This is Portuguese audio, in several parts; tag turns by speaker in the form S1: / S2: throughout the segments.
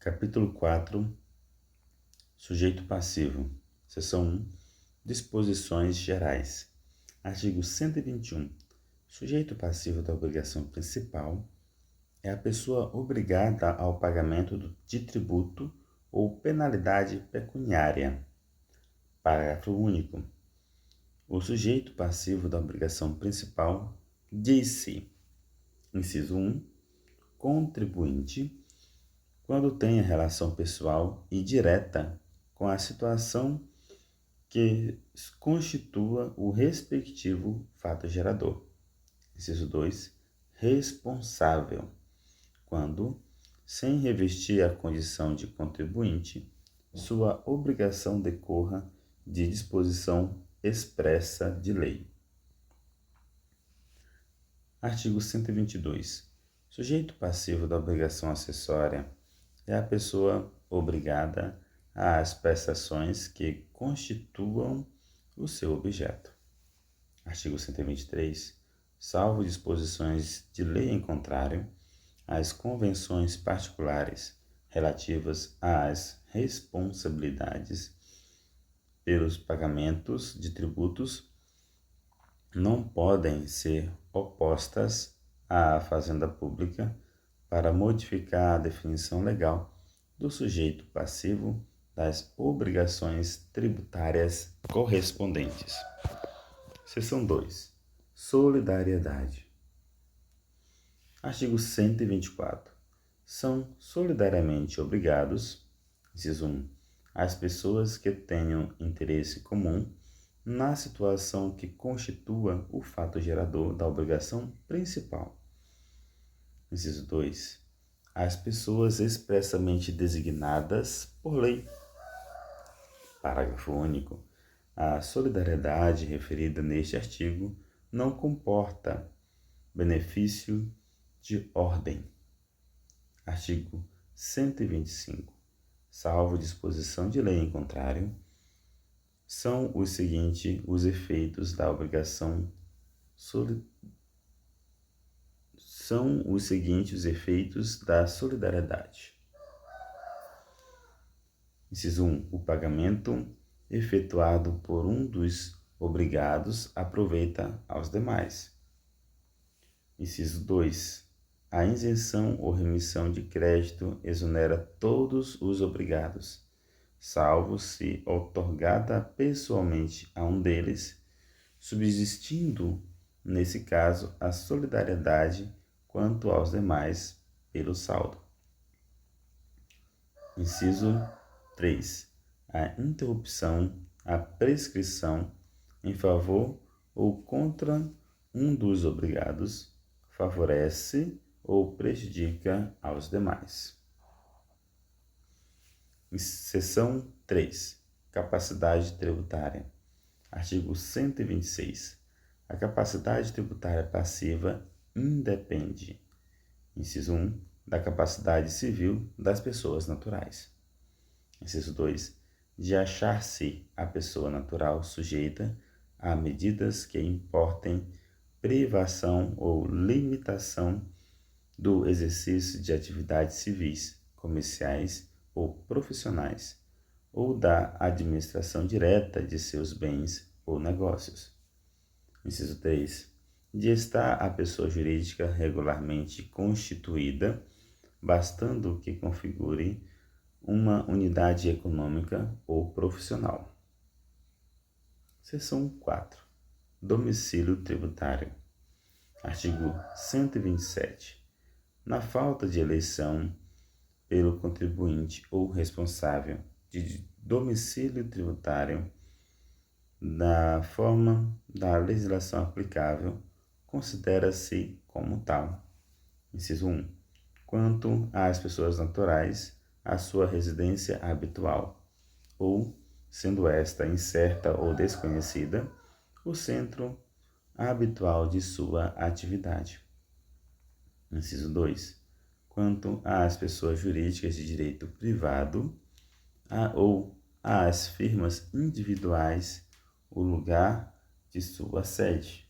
S1: Capítulo 4. Sujeito passivo. Seção 1. Disposições gerais. Artigo 121. Sujeito passivo da obrigação principal é a pessoa obrigada ao pagamento de tributo ou penalidade pecuniária. Parágrafo único. O sujeito passivo da obrigação principal diz-se: inciso 1. Contribuinte, quando tenha relação pessoal e direta com a situação que constitua o respectivo fato gerador. Inciso 2. Responsável, quando, sem revestir a condição de contribuinte, sua obrigação decorra de disposição expressa de lei. Artigo 122. Sujeito passivo da obrigação acessória é a pessoa obrigada às prestações que constituam o seu objeto. Artigo 123. Salvo disposições de lei em contrário, as convenções particulares relativas às responsabilidades pelos pagamentos de tributos não podem ser opostas à Fazenda Pública para modificar a definição legal do sujeito passivo das obrigações tributárias correspondentes. Seção 2. Solidariedade. Artigo 124. São solidariamente obrigados, inciso 1, as pessoas que tenham interesse comum na situação que constitua o fato gerador da obrigação principal. Inciso 2. As pessoas expressamente designadas por lei. Parágrafo único. A solidariedade referida neste artigo não comporta benefício de ordem. Artigo 125. Salvo disposição de lei em contrário, são os seguintes os efeitos da obrigação solidariedade. Inciso 1. O pagamento efetuado por um dos obrigados aproveita aos demais. Inciso 2. A isenção ou remissão de crédito exonera todos os obrigados, salvo se outorgada pessoalmente a um deles, subsistindo, nesse caso, a solidariedade quanto aos demais pelo saldo. Inciso 3. A interrupção, a prescrição em favor ou contra um dos obrigados favorece ou prejudica aos demais. Seção 3. Capacidade tributária. Artigo 126. A capacidade tributária passiva independe, inciso 1, da capacidade civil das pessoas naturais. Inciso 2. De achar-se a pessoa natural sujeita a medidas que importem privação ou limitação do exercício de atividades civis, comerciais ou profissionais, ou da administração direta de seus bens ou negócios. Inciso 3. De estar a pessoa jurídica regularmente constituída, bastando que configure uma unidade econômica ou profissional. Seção 4. Domicílio tributário. Artigo 127. Na falta de eleição pelo contribuinte ou responsável de domicílio tributário, da forma da legislação aplicável, considera-se como tal. Inciso 1. Quanto às pessoas naturais, a sua residência habitual, ou, sendo esta incerta ou desconhecida, o centro habitual de sua atividade. Inciso 2. Quanto às pessoas jurídicas de direito privado ou às firmas individuais, o lugar de sua sede,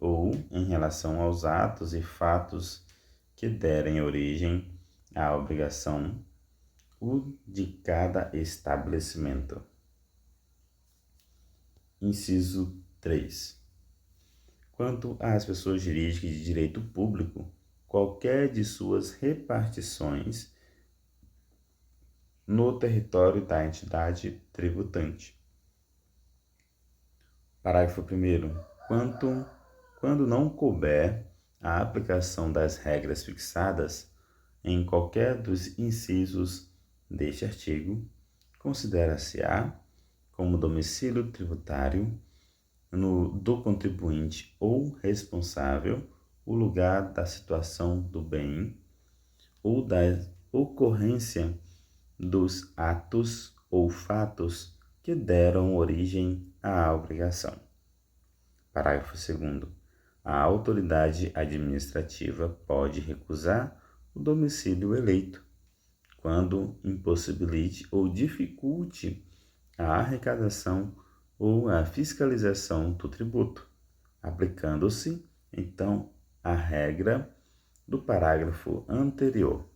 S1: ou em relação aos atos e fatos que derem origem à obrigação, o de cada estabelecimento. Inciso 3. Quanto às pessoas jurídicas de direito público, qualquer de suas repartições no território da entidade tributante. Parágrafo 1º. Quando não couber a aplicação das regras fixadas em qualquer dos incisos deste artigo, considera-se-á como domicílio tributário do contribuinte ou responsável o lugar da situação do bem ou da ocorrência dos atos ou fatos que deram origem à obrigação. Parágrafo 2º. A autoridade administrativa pode recusar o domicílio eleito, quando impossibilite ou dificulte a arrecadação ou a fiscalização do tributo, aplicando-se, então, a regra do parágrafo anterior.